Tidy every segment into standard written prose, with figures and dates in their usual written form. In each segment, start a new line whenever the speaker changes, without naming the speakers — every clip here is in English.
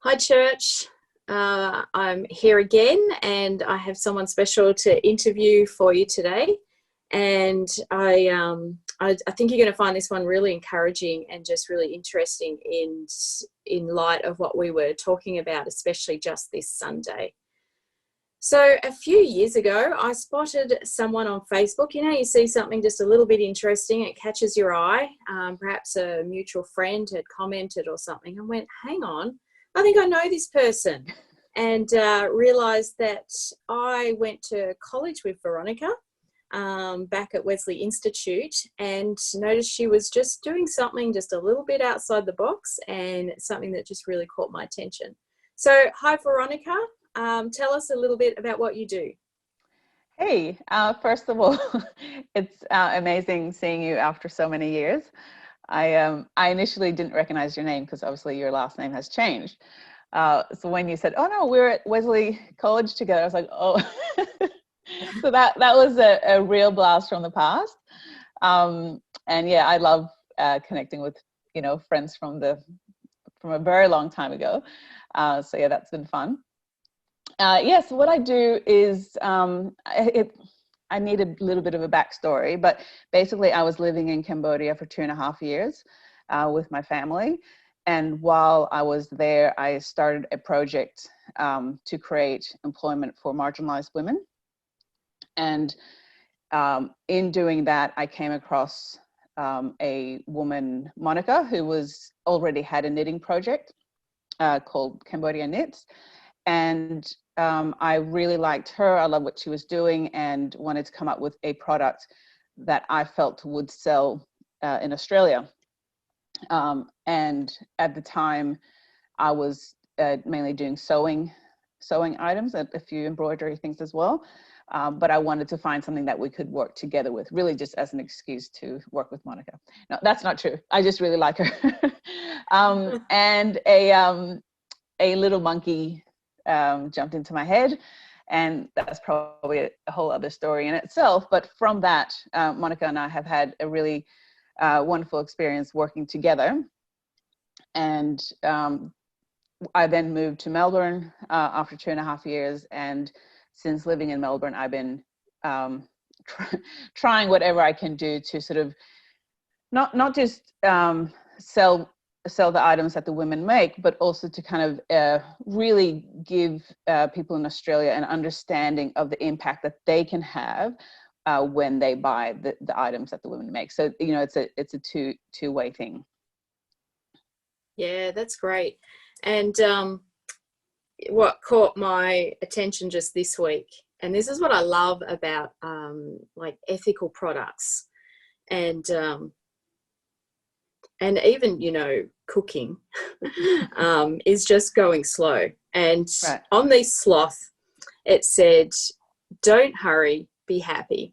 Hi, church. I'm here again, and I have someone special to interview for you today. And I think you're going to find this one really encouraging and just really interesting in light of what we were talking about, especially just this Sunday. So a few years ago, I spotted someone on Facebook. You know, you see something just a little bit interesting, it catches your eye. Perhaps a mutual friend had commented or something, and went, hang on, I think I know this person. And realised that I went to college with Veronica back at Wesley Institute, and noticed she was just doing something just a little bit outside the box, and something that just really caught my attention. So, hi, Veronica. Tell us a little bit about what you do.
Hey, first of all, it's amazing seeing you after so many years. I initially didn't recognize your name because obviously your last name has changed. So when you said, "Oh no, we're at Wesley College together," I was like, "Oh," so that was a real blast from the past. And yeah, I love connecting with friends from a very long time ago. So yeah, that's been fun. Yes, what I do is I need a little bit of a backstory, but basically I was living in Cambodia for 2.5 years with my family. And while I was there, I started a project to create employment for marginalized women. And in doing that, I came across a woman, Monica, who already had a knitting project called Cambodia Knits. And I really liked her. I loved what she was doing and wanted to come up with a product that I felt would sell in Australia. And at the time, I was mainly doing sewing items, a few embroidery things as well. But I wanted to find something that we could work together with, really just as an excuse to work with Monica. No, that's not true. I just really like her. And a little monkey jumped into my head, and that's probably a whole other story in itself. But from that, Monica and I have had a really wonderful experience working together. And I then moved to Melbourne after 2.5 years, and since living in Melbourne, I've been trying whatever I can do to sort of not just sell the items that the women make, but also to kind of really give people in Australia an understanding of the impact that they can have when they buy the items that the women make. So it's a two-way thing.
Yeah, that's great. And what caught my attention just this week, and this is what I love about like ethical products, and even cooking is just going slow. And
Right.
on this sloth, it said, "Don't hurry, be happy."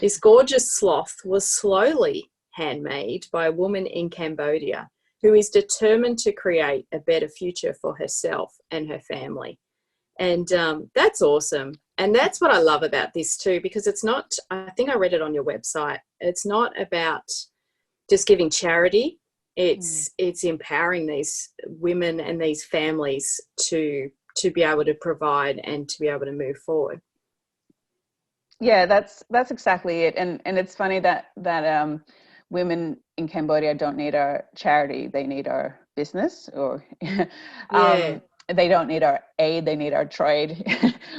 This gorgeous sloth was slowly handmade by a woman in Cambodia who is determined to create a better future for herself and her family. And that's awesome. And that's what I love about this too, because it's not, I think I read it on your website, it's not about just giving charity. It's empowering these women and these families to be able to provide and to be able to move forward.
Yeah, that's exactly it. And it's funny that women in Cambodia don't need our charity; they need our business, or
Yeah.
they don't need our aid; they need our trade,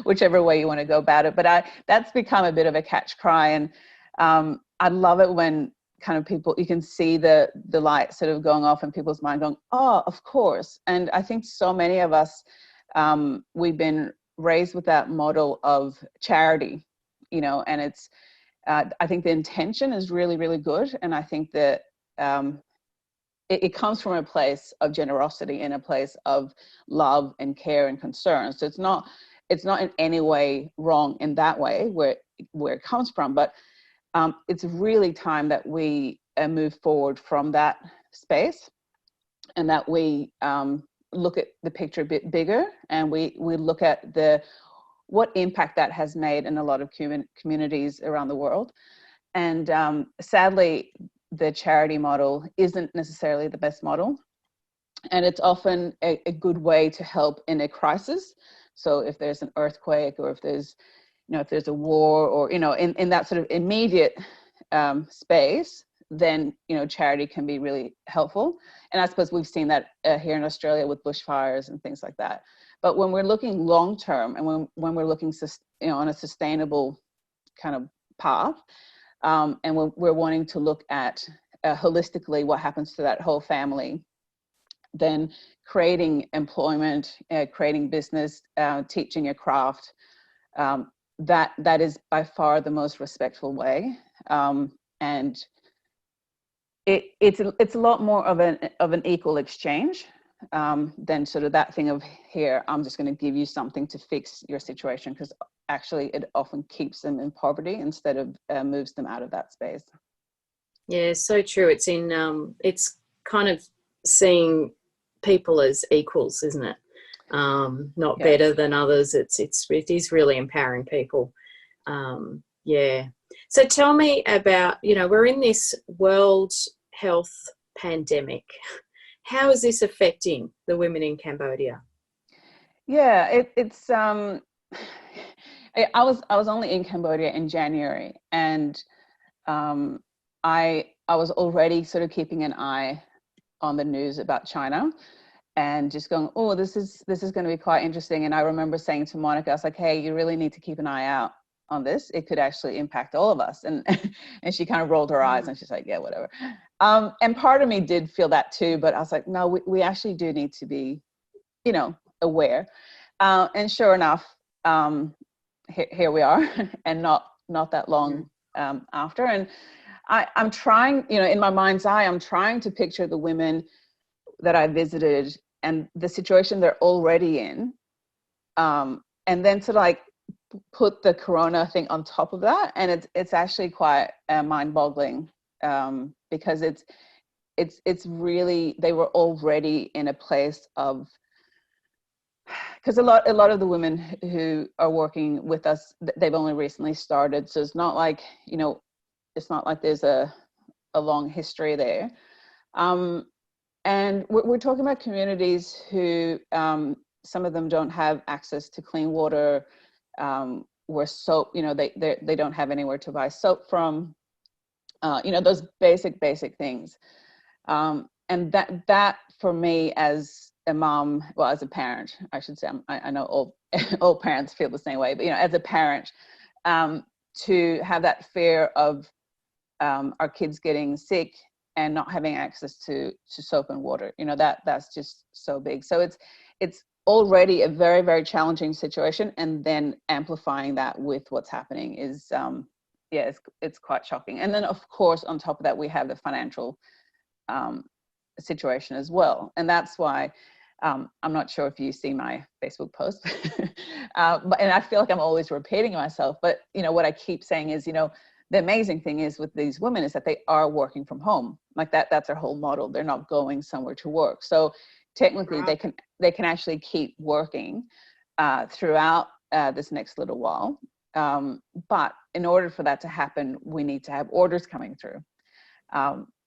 whichever way you want to go about it. But that's become a bit of a catch cry, and I love it when kind of people, you can see the light sort of going off in people's mind, going, "Oh, of course." And I think so many of us we've been raised with that model of charity. And it's, I think the intention is really, really good. And I think that it comes from a place of generosity and a place of love and care and concern. So it's not in any way wrong in that way where it comes from, but it's really time that we move forward from that space, and that we look at the picture a bit bigger, and we look at what impact that has made in a lot of communities around the world. And sadly, the charity model isn't necessarily the best model. And it's often a good way to help in a crisis. So if there's an earthquake, or if there's, if there's a war, or, in that sort of immediate space, then, charity can be really helpful. And I suppose we've seen that here in Australia with bushfires and things like that. But when we're looking long term, and when we're looking, on a sustainable kind of path, and we're wanting to look at holistically what happens to that whole family, then creating employment, creating business, teaching a craft, that is by far the most respectful way. And it's a lot more of an equal exchange than sort of that thing of, here, I'm just going to give you something to fix your situation, because actually it often keeps them in poverty instead of moves them out of that space.
Yeah, so true. It's kind of seeing people as equals, isn't it? Not better than others. It is really empowering people. Yeah. So tell me about, we're in this world health pandemic. How is this affecting the women in Cambodia?
Yeah, it's I was only in Cambodia in January, and I was already sort of keeping an eye on the news about China, and just going, oh, this is going to be quite interesting. And I remember saying to Monica, I was like, hey, you really need to keep an eye out on this. It could actually impact all of us. And and she kind of rolled her eyes, and she's like, yeah, whatever. And part of me did feel that too, but I was like, no, we actually do need to be, aware. And sure enough, here we are, and not that long after. And I'm trying, in my mind's eye, I'm trying to picture the women that I visited and the situation they're already in, and then to like put the corona thing on top of that, and it's actually quite mind-boggling, because it's really, they were already in a place of, because a lot of the women who are working with us, they've only recently started, so it's not like, it's not like there's a long history there. And we're talking about communities who, some of them don't have access to clean water, where soap, they don't have anywhere to buy soap from, those basic things. And that for me, as a mom, well, as a parent, I should say, I know all parents feel the same way, but, as a parent, to have that fear of our kids getting sick and not having access to soap and water, that's just so big. So it's already a very, very challenging situation, and then amplifying that with what's happening is, it's quite shocking. And then of course, on top of that, we have the financial situation as well. And that's why I'm not sure if you see my Facebook post, and I feel like I'm always repeating myself, but what I keep saying is, the amazing thing is with these women is that they are working from home. Like that's their whole model. They're not going somewhere to work. So technically they can actually keep working throughout this next little while. But in order for that to happen, we need to have orders coming through.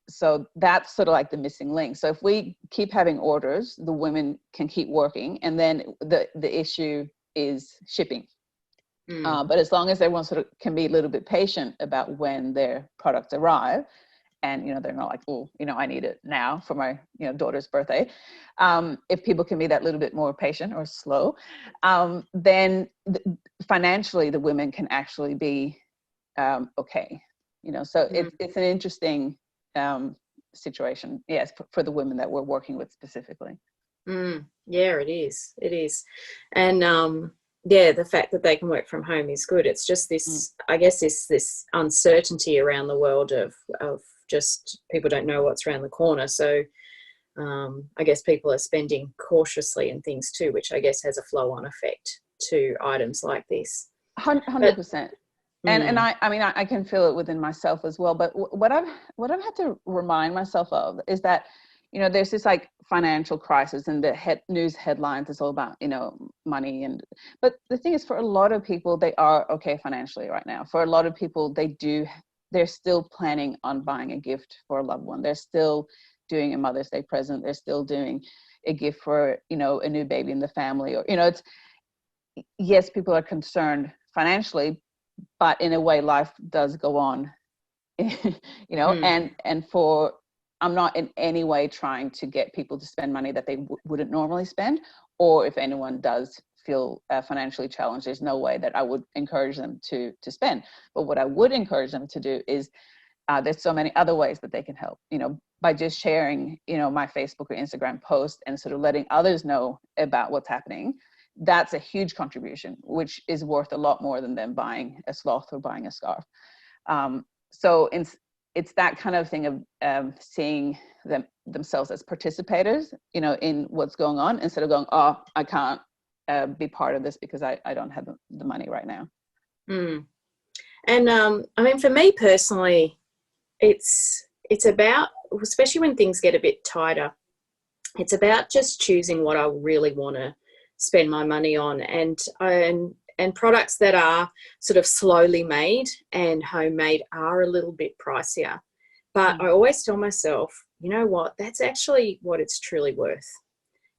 So that's sort of like the missing link. So if we keep having orders, the women can keep working, and then the issue is shipping. But as long as everyone sort of can be a little bit patient about when their products arrive, and they're not like, oh, I need it now for my daughter's birthday. If people can be that little bit more patient or slow, then financially the women can actually be okay. So it's an interesting situation, yes, for the women that we're working with specifically.
Yeah, it is. And the fact that they can work from home is good. It's just this, I guess, this uncertainty around the world of just people don't know what's around the corner. So I guess people are spending cautiously and things too, which I guess has a flow-on effect to items like this.
100%. And I mean, I can feel it within myself as well. But what I've had to remind myself of is that, there's this like financial crisis, and the news headlines is all about, money. But the thing is, for a lot of people, they are okay financially right now. For a lot of people, they're still planning on buying a gift for a loved one. They're still doing a Mother's Day present. They're still doing a gift for, you know, a new baby in the family, or, you know, it's, yes, people are concerned financially, but in a way life does go on, you know, and for, I'm not in any way trying to get people to spend money that they wouldn't normally spend, or if anyone does feel financially challenged, there's no way that I would encourage them to spend. But what I would encourage them to do is, there's so many other ways that they can help, you know, by just sharing, you know, my Facebook or Instagram post and sort of letting others know about what's happening. That's a huge contribution, which is worth a lot more than them buying a sloth or buying a scarf. So it's that kind of thing of seeing themselves as participators, you know, in what's going on, instead of going, oh, I can't be part of this because I don't have the money right now.
And I mean, for me personally, it's about, especially when things get a bit tighter, it's about just choosing what I really want to spend my money on, and products that are sort of slowly made and homemade are a little bit pricier. But I always tell myself, you know what, that's actually what it's truly worth.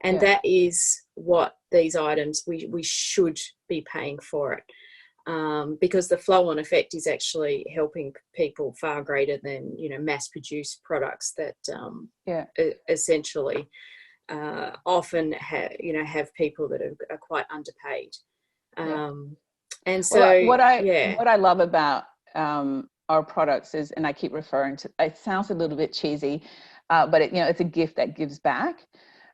And that is what these items, we should be paying for it. Because the flow-on effect is actually helping people far greater than, you know, mass-produced products that essentially often have people that are quite underpaid. And so
what I love about our products is, and I keep referring to, it sounds a little bit cheesy, but it, you know, it's a gift that gives back.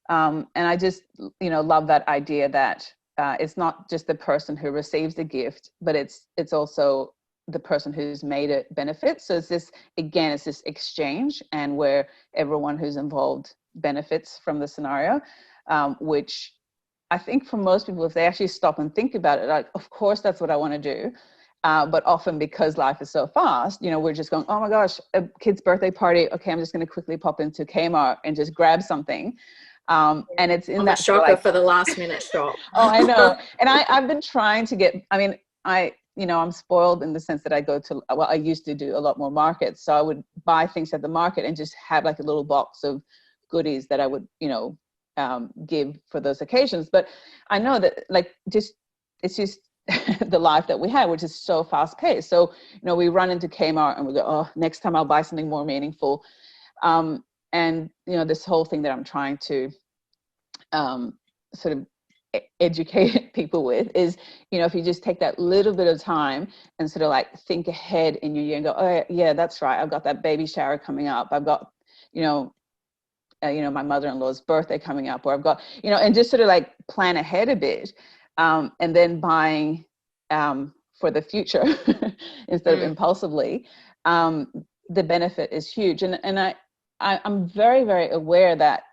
And I just, you know, love that idea that it's not just the person who receives the gift, but it's also the person who's made it benefit. So it's this, again, it's this exchange, and where everyone who's involved benefits from the scenario, which I think for most people, if they actually stop and think about it, like, of course, that's what I want to do. But often, because life is so fast, you know, we're just going, oh my gosh, a kid's birthday party. Okay, I'm just going to quickly pop into Kmart and just grab something. And it's in that
shocker, like, for the last minute shop.
Oh, I know. And I've been trying to get, I mean, you know, I'm spoiled in the sense that I go to, well, I used to do a lot more markets. So I would buy things at the market and just have like a little box of goodies that I would, you know, give for those occasions. But I know that, like, it's just the life that we have, which is so fast paced. So, you know, we run into Kmart and we go, oh, next time I'll buy something more meaningful. And, you know, this whole thing that I'm trying to sort of educate people with is, you know, if you just take that little bit of time and sort of like think ahead in your year and go, oh yeah, that's right, I've got that baby shower coming up, I've got, you know, my mother-in-law's birthday coming up, or I've got, you know, and just sort of like plan ahead a bit, and then buying for the future instead of impulsively, the benefit is huge. And I'm very, very aware that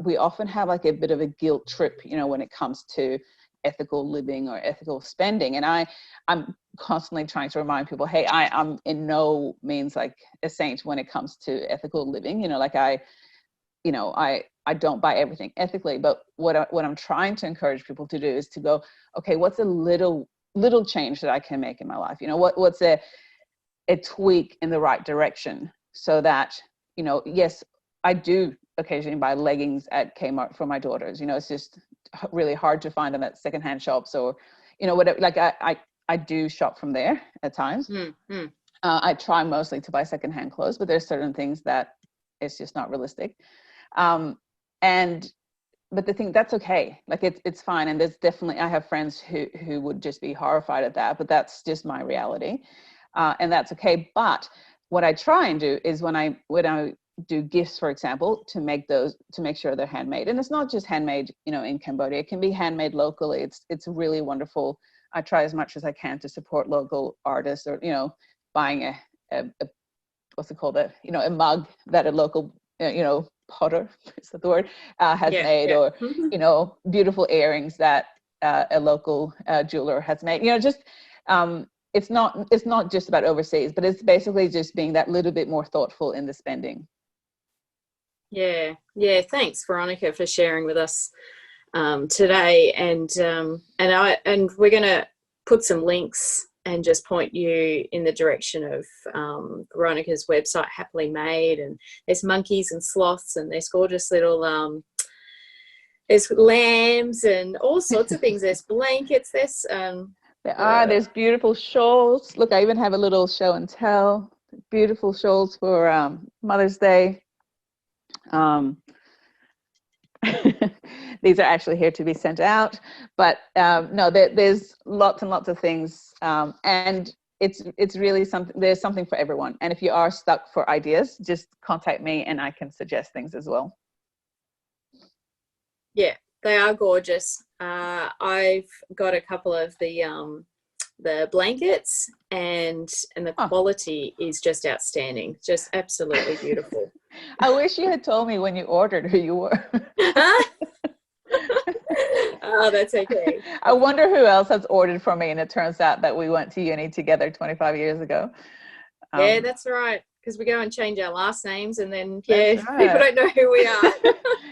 we often have like a bit of a guilt trip, you know, when it comes to ethical living or ethical spending. And I'm constantly trying to remind people, hey, I'm in no means like a saint when it comes to ethical living. You know, like I don't buy everything ethically, but what I'm trying to encourage people to do is to go, okay, what's a little change that I can make in my life? You know, what's a tweak in the right direction, so that, you know, yes, I do occasionally buy leggings at Kmart for my daughters. You know, it's just really hard to find them at secondhand shops, or, you know, whatever. Like I do shop from there at times. I try mostly to buy secondhand clothes, but there's certain things that it's just not realistic. But the thing, that's okay. Like it's fine. And there's definitely, I have friends who would just be horrified at that, but that's just my reality. And that's okay. But what I try and do is when I do gifts, for example, to make sure they're handmade. And it's not just handmade, you know, in Cambodia, it can be handmade locally. It's really wonderful. I try as much as I can to support local artists, or, you know, buying a what's it called, a mug that a local, you know, potter, is that the word, has made, or, you know, beautiful earrings that a local jeweler has made. You know, just it's not just about overseas, but it's basically just being that little bit more thoughtful in the spending.
Yeah. Thanks, Veronica, for sharing with us today. And we're going to put some links and just point you in the direction of Veronica's website, Happily Made. And there's monkeys and sloths, and there's gorgeous little there's lambs and all sorts of things. There's blankets.
There's beautiful shawls. Look, I even have a little show and tell. Beautiful shawls for Mother's Day. These are actually here to be sent out, but no, there's lots and lots of things, and it's really something. There's something for everyone. And if you are stuck for ideas, just contact me, and I can suggest things as well.
Yeah, they are gorgeous. I've got a couple of the blankets, and the quality is just outstanding, just absolutely beautiful.
I wish you had told me when you ordered who you were.
Oh, that's okay.
I wonder who else has ordered from me, and it turns out that we went to uni together 25 years ago.
Yeah, that's right. Because we go and change our last names, and then people don't know who we are.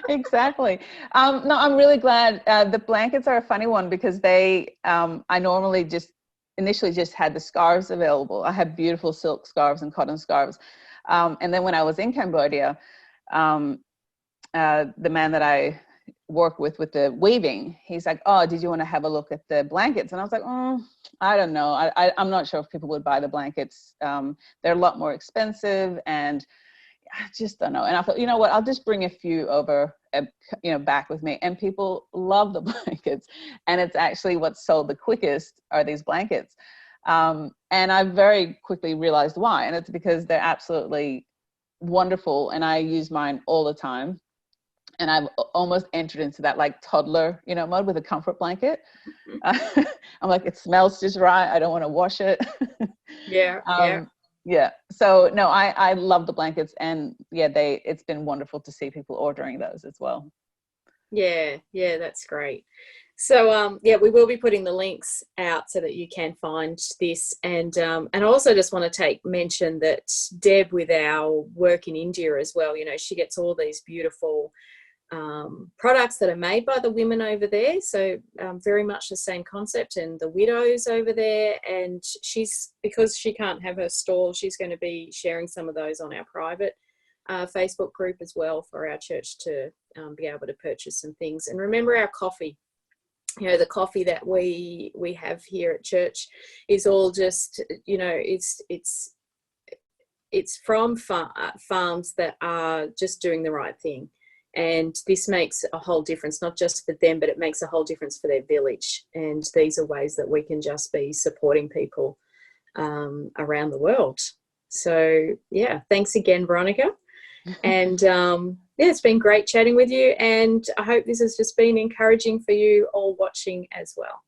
Exactly. No, I'm really glad. The blankets are a funny one because they, I normally initially just had the scarves available. I had beautiful silk scarves and cotton scarves. And then when I was in Cambodia, the man that I work with the weaving, he's like, oh, did you want to have a look at the blankets? And I was like, I don't know. I'm not sure if people would buy the blankets. They're a lot more expensive, and I just don't know. And I thought, you know what, I'll just bring a few over, back with me. And people love the blankets. And it's actually what's sold the quickest are these blankets. And I very quickly realized why. And it's because they're absolutely wonderful. And I use mine all the time. And I've almost entered into that like toddler, mode with a comfort blanket. I'm like, it smells just right. I don't want to wash it. Yeah. So no, I love the blankets, and it's been wonderful to see people ordering those as well.
Yeah, that's great. So we will be putting the links out so that you can find this, and I also just want to mention that Deb, with our work in India as well, she gets all these beautiful products that are made by the women over there. So very much the same concept, and the widows over there. And because she can't have her stall, she's going to be sharing some of those on our private Facebook group as well for our church to be able to purchase some things. And remember our coffee. The coffee that we have here at church is all just, it's from farms that are just doing the right thing. And this makes a whole difference, not just for them, but it makes a whole difference for their village. And these are ways that we can just be supporting people around the world. So, thanks again, Veronica. And it's been great chatting with you. And I hope this has just been encouraging for you all watching as well.